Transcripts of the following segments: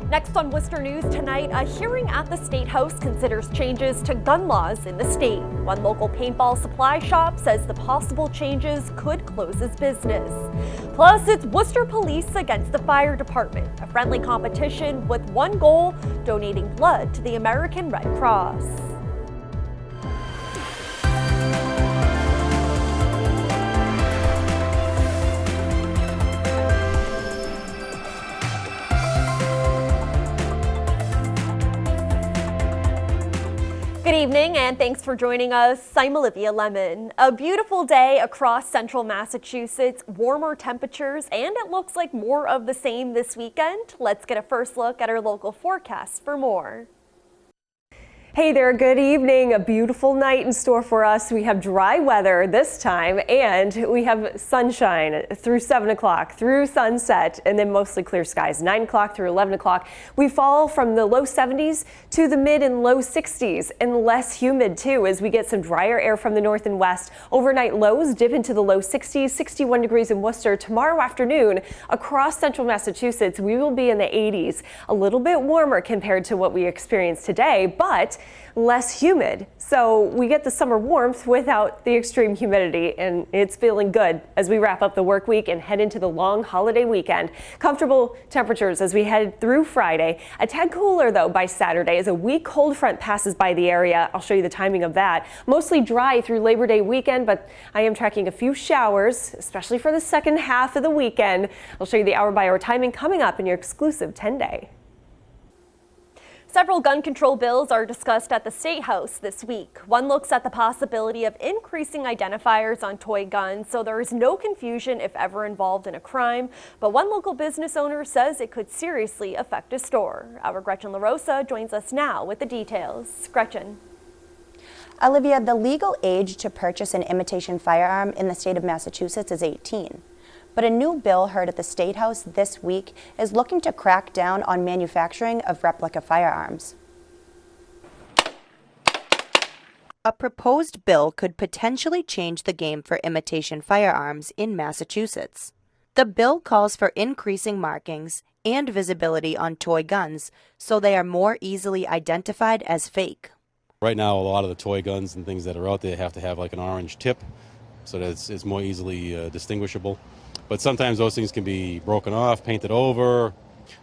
Next on Worcester News tonight, a hearing at the State House considers changes to gun laws in the state. One local paintball supply shop says the possible changes could close its business. Plus, it's Worcester Police against the fire department, a friendly competition with one goal: donating blood to the American Red Cross. Good evening and thanks for joining us. I'm Olivia Lemon. A beautiful day across central Massachusetts, warmer temperatures, and it looks like more of the same this weekend. Let's get a first look at our local forecast for more. Hey there, good evening. A beautiful night in store for us. We have dry weather this time and we have sunshine through 7 o'clock, through sunset, and then mostly clear skies, 9 o'clock through 11 o'clock. We fall from the low 70s to the mid and low 60s and less humid too as we get some drier air from the north and west. Overnight lows dip into the low 60s, 61 degrees in Worcester. Tomorrow afternoon across central Massachusetts, we will be in the 80s, a little bit warmer compared to what we experienced today, but less humid. So we get the summer warmth without the extreme humidity, and it's feeling good as we wrap up the work week and head into the long holiday weekend. Comfortable temperatures as we head through Friday. A tad cooler though by Saturday as a weak cold front passes by the area. I'll show you the timing of that. Mostly dry through Labor Day weekend, but I am tracking a few showers, especially for the second half of the weekend. I'll show you the hour-by-hour timing coming up in your exclusive 10-day. Several gun control bills are discussed at the State House this week. One looks at the possibility of increasing identifiers on toy guns so there is no confusion if ever involved in a crime. But one local business owner says it could seriously affect a store. Our Gretchen LaRosa joins us now with the details. Gretchen. Olivia, the legal age to purchase an imitation firearm in the state of Massachusetts is 18. But a new bill heard at the State House this week is looking to crack down on manufacturing of replica firearms. A proposed bill could potentially change the game for imitation firearms in Massachusetts. The bill calls for increasing markings and visibility on toy guns so they are more easily identified as fake. Right now, a lot of the toy guns and things that are out there have to have like an orange tip so that it's more easily distinguishable. But sometimes those things can be broken off, painted over.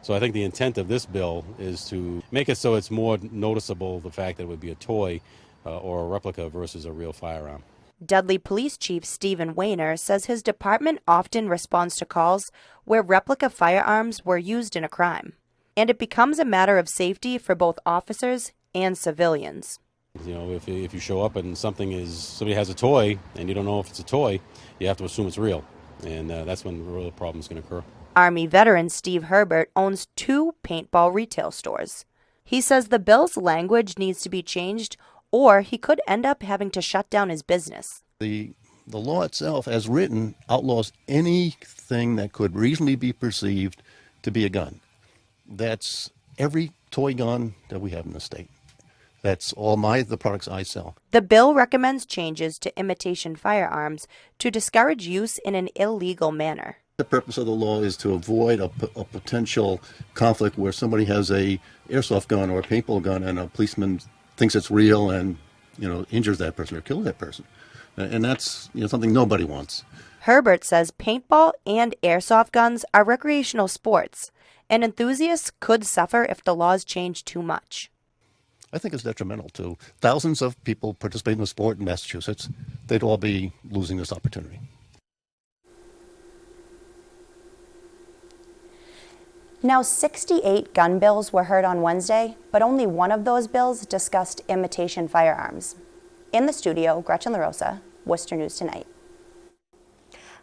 So I think the intent of this bill is to make it so it's more noticeable the fact that it would be a toy or a replica versus a real firearm. Dudley Police Chief Stephen Wayner says his department often responds to calls where replica firearms were used in a crime. And it becomes a matter of safety for both officers and civilians. You know, if you show up and somebody has a toy and you don't know if it's a toy, you have to assume it's real. And that's when the real problem is going to occur. Army veteran Steve Herbert owns 2 paintball retail stores. He says the bill's language needs to be changed or he could end up having to shut down his business. The law itself, as written, outlaws anything that could reasonably be perceived to be a gun. That's every toy gun that we have in the state. That's all the products I sell. The bill recommends changes to imitation firearms to discourage use in an illegal manner. The purpose of the law is to avoid a potential conflict where somebody has a airsoft gun or a paintball gun and a policeman thinks it's real and, injures that person or kills that person. And that's, something nobody wants. Herbert says paintball and airsoft guns are recreational sports, and enthusiasts could suffer if the laws change too much. I think it's detrimental to thousands of people participating in the sport in Massachusetts. They'd all be losing this opportunity. Now, 68 gun bills were heard on Wednesday, but only one of those bills discussed imitation firearms. In the studio, Gretchen LaRosa, Worcester News Tonight.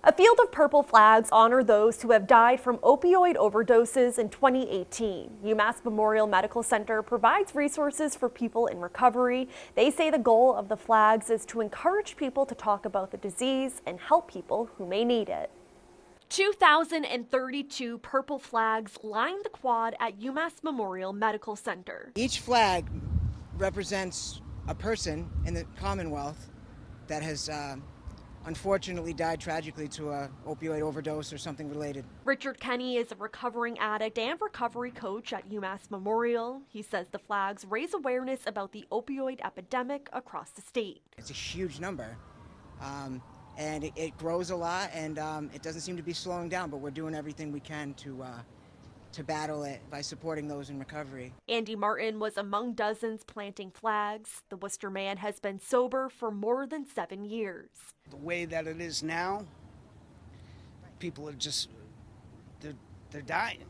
A field of purple flags honor those who have died from opioid overdoses in 2018. UMass Memorial Medical Center provides resources for people in recovery. They say the goal of the flags is to encourage people to talk about the disease and help people who may need it. 2,032 purple flags line the quad at UMass Memorial Medical Center. Each flag represents a person in the Commonwealth that has unfortunately died tragically to a opioid overdose or something related. Richard Kenny is a recovering addict and recovery coach at UMass Memorial. He says the flags raise awareness about the opioid epidemic across the state. It's a huge number, and it grows a lot, and it doesn't seem to be slowing down, but we're doing everything we can to battle it by supporting those in recovery. Andy Martin was among dozens planting flags. The Worcester man has been sober for more than 7 years. The way that it is now, people are just, they're dying.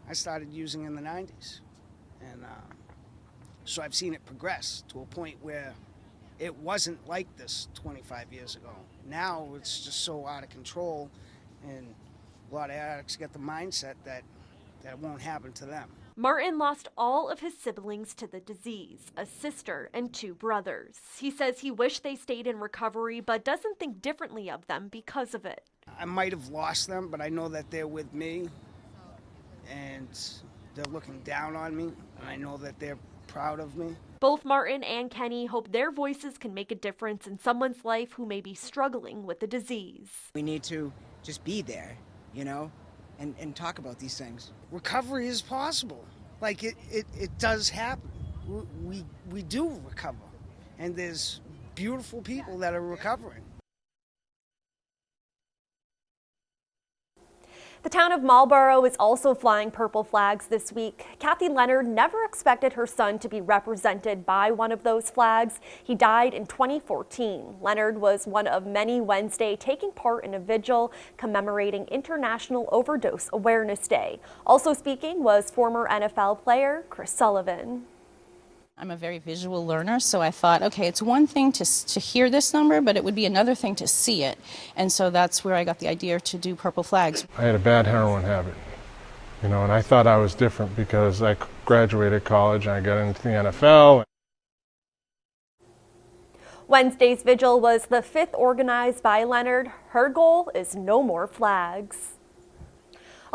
I started using in the 90s, and so I've seen it progress to a point where it wasn't like this 25 years ago. Now it's just so out of control, and a lot of addicts get the mindset that it won't happen to them. Martin lost all of his siblings to the disease, a sister and 2 brothers. He says he wished they stayed in recovery, but doesn't think differently of them because of it. I might have lost them, but I know that they're with me, and they're looking down on me, and I know that they're proud of me. Both Martin and Kenny hope their voices can make a difference in someone's life who may be struggling with the disease. We need to just be there, you know, and talk about these things. Recovery is possible. Like it does happen. We do recover, and there's beautiful people that are recovering. The town of Marlborough is also flying purple flags this week. Kathy Leonard never expected her son to be represented by one of those flags. He died in 2014. Leonard was one of many Wednesday taking part in a vigil commemorating International Overdose Awareness Day. Also speaking was former NFL player Chris Sullivan. I'm a very visual learner, so I thought, okay, it's one thing to hear this number, but it would be another thing to see it. And so that's where I got the idea to do purple flags. I had a bad heroin habit, and I thought I was different because I graduated college and I got into the NFL. Wednesday's vigil was the 5th organized by Leonard. Her goal is no more flags.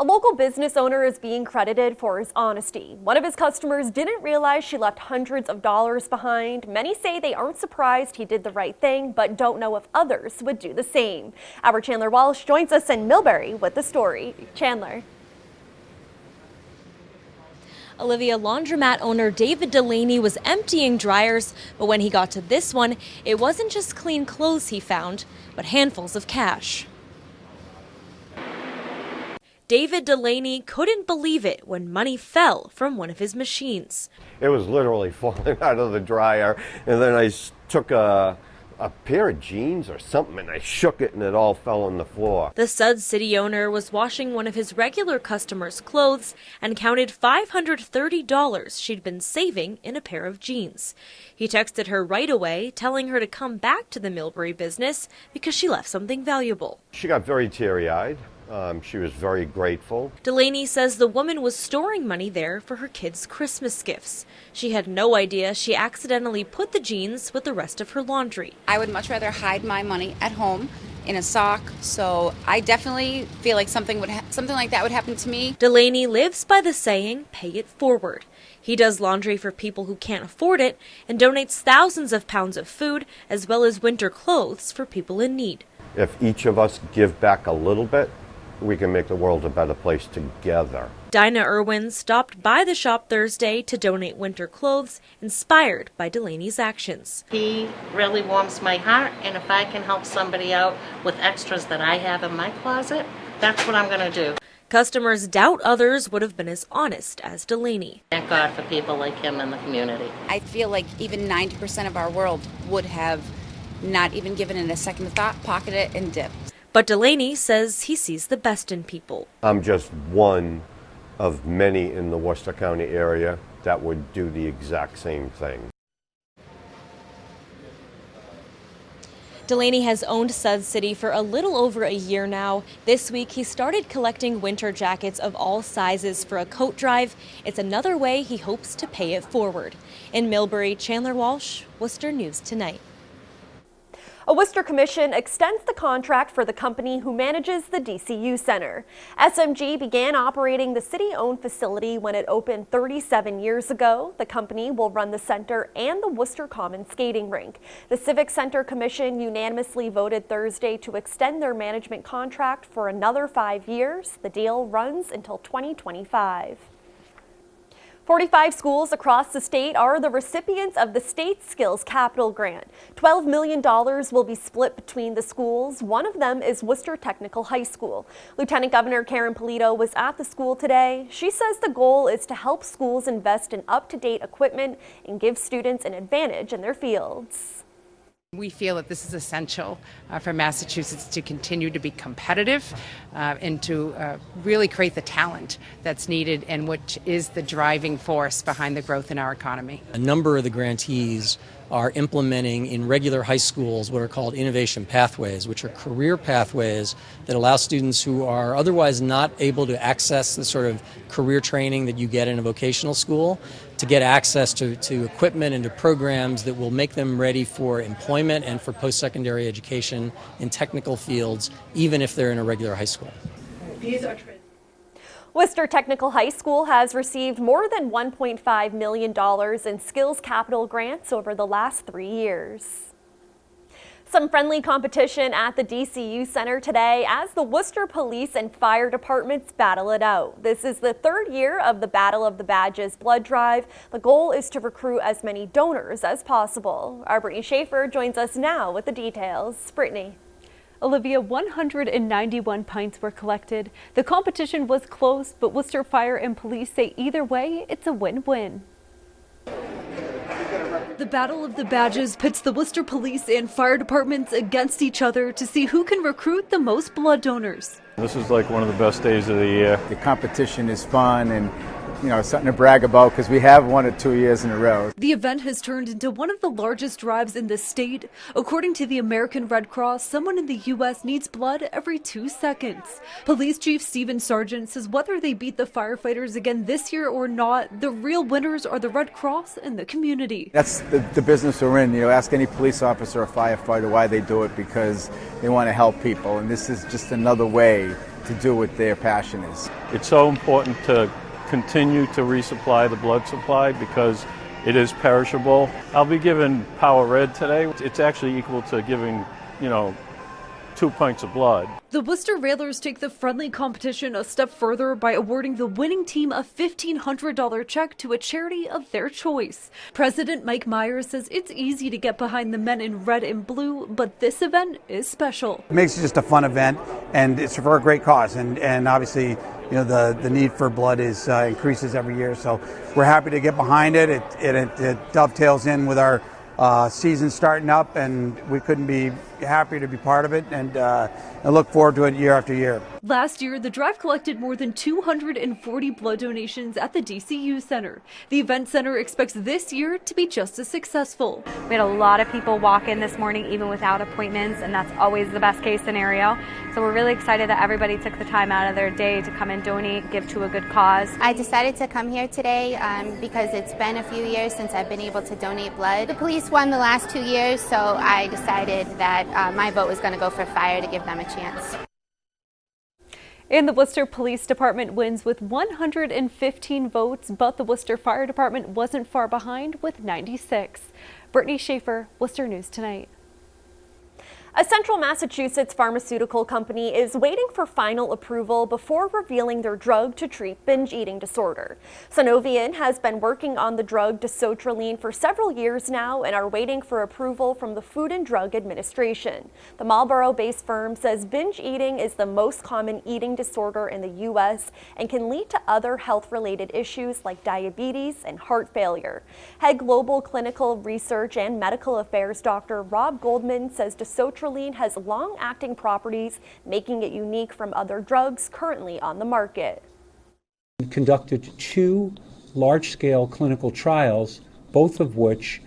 A local business owner is being credited for his honesty. One of his customers didn't realize she left hundreds of dollars behind. Many say they aren't surprised he did the right thing, but don't know if others would do the same. Our Chandler Walsh joins us in Millbury with the story. Chandler. Olivia, Laundromat owner David Delaney was emptying dryers, but when he got to this one, it wasn't just clean clothes he found, but handfuls of cash. David Delaney couldn't believe it when money fell from one of his machines. It was literally falling out of the dryer, and then I took a pair of jeans or something and I shook it and it all fell on the floor. The Sud City owner was washing one of his regular customers' clothes and counted $530 she'd been saving in a pair of jeans. He texted her right away, telling her to come back to the Millbury business because she left something valuable. She got very teary-eyed. She was very grateful. Delaney says the woman was storing money there for her kids' Christmas gifts. She had no idea she accidentally put the jeans with the rest of her laundry. I would much rather hide my money at home in a sock, so I definitely feel like something like that would happen to me. Delaney lives by the saying, pay it forward. He does laundry for people who can't afford it and donates thousands of pounds of food as well as winter clothes for people in need. If each of us give back a little bit, we can make the world a better place together. Dinah Irwin stopped by the shop Thursday to donate winter clothes, inspired by Delaney's actions. He really warms my heart, and if I can help somebody out with extras that I have in my closet, that's what I'm going to do. Customers doubt others would have been as honest as Delaney. Thank God for people like him in the community. I feel like even 90% of our world would have not even given it a second thought, pocketed it, and dipped. But Delaney says he sees the best in people. I'm just one of many in the Worcester County area that would do the exact same thing. Delaney has owned Sud City for a little over a year now. This week, he started collecting winter jackets of all sizes for a coat drive. It's another way he hopes to pay it forward. In Millbury, Chandler Walsh, Worcester News Tonight. A Worcester commission extends the contract for the company who manages the DCU Center. SMG began operating the city-owned facility when it opened 37 years ago. The company will run the center and the Worcester Common skating rink. The Civic Center Commission unanimously voted Thursday to extend their management contract for another 5 years. The deal runs until 2025. 45 schools across the state are the recipients of the State Skills Capital Grant. $12 million will be split between the schools. One of them is Worcester Technical High School. Lieutenant Governor Karen Polito was at the school today. She says the goal is to help schools invest in up-to-date equipment and give students an advantage in their fields. We feel that this is essential for Massachusetts to continue to be competitive and to really create the talent that's needed and which is the driving force behind the growth in our economy. A number of the grantees are implementing in regular high schools what are called innovation pathways, which are career pathways that allow students who are otherwise not able to access the sort of career training that you get in a vocational school to get access to equipment and to programs that will make them ready for employment and for post-secondary education in technical fields, even if they're in a regular high school. Worcester Technical High School has received more than $1.5 million in skills capital grants over the last 3 years. Some friendly competition at the DCU Center today as the Worcester Police and Fire Departments battle it out. This is the third year of the Battle of the Badges blood drive. The goal is to recruit as many donors as possible. Our Brittany Schaefer joins us now with the details. Brittany. Olivia, 191 pints were collected. The competition was close, but Worcester Fire and Police say either way, it's a win-win. The Battle of the Badges pits the Worcester Police and Fire Departments against each other to see who can recruit the most blood donors. This is like one of the best days of the year. The competition is fun and something to brag about because we have won it 2 years in a row. The event has turned into one of the largest drives in the state. According to the American Red Cross, someone in the U.S. needs blood every 2 seconds. Police Chief Stephen Sargent says whether they beat the firefighters again this year or not, the real winners are the Red Cross and the community. That's the business we're in. Ask any police officer or firefighter why they do it, because they want to help people, and this is just another way to do what their passion is. It's so important to continue to resupply the blood supply because it is perishable. I'll be giving Power Red today. It's actually equal to giving, 2 pints of blood. The Worcester Railers take the friendly competition a step further by awarding the winning team a $1,500 check to a charity of their choice. President Mike Myers says it's easy to get behind the men in red and blue, but this event is special. It makes it just a fun event, and it's for a great cause, and obviously the need for blood is increases every year, so we're happy to get behind it. It dovetails in with our season starting up, and we couldn't be happy to be part of it, and I look forward to it year after year. Last year, the drive collected more than 240 blood donations at the DCU Center. The event center expects this year to be just as successful. We had a lot of people walk in this morning even without appointments, and that's always the best case scenario. So we're really excited that everybody took the time out of their day to come and donate, give to a good cause. I decided to come here today because it's been a few years since I've been able to donate blood. The police won the last 2 years, so I decided that my vote was going to go for fire to give them a chance. And the Worcester Police Department wins with 115 votes, but the Worcester Fire Department wasn't far behind with 96. Brittany Schaefer, Worcester News Tonight. A central Massachusetts pharmaceutical company is waiting for final approval before revealing their drug to treat binge eating disorder. Synovium has been working on the drug dasotraline for several years now and are waiting for approval from the Food and Drug Administration. The Marlborough-based firm says binge eating is the most common eating disorder in the U.S. and can lead to other health-related issues like diabetes and heart failure. Head Global Clinical Research and Medical Affairs Dr. Rob Goldman says dasotraline has long-acting properties, making it unique from other drugs currently on the market. We conducted 2 large-scale clinical trials, both of which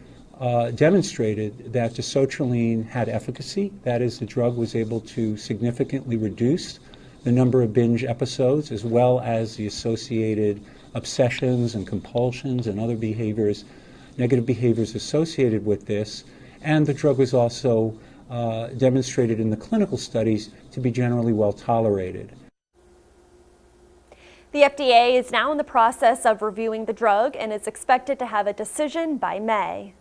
demonstrated that dasotraline had efficacy. That is, the drug was able to significantly reduce the number of binge episodes, as well as the associated obsessions and compulsions and other behaviors, negative behaviors associated with this. And the drug was also demonstrated in the clinical studies to be generally well tolerated. The FDA is now in the process of reviewing the drug and is expected to have a decision by May.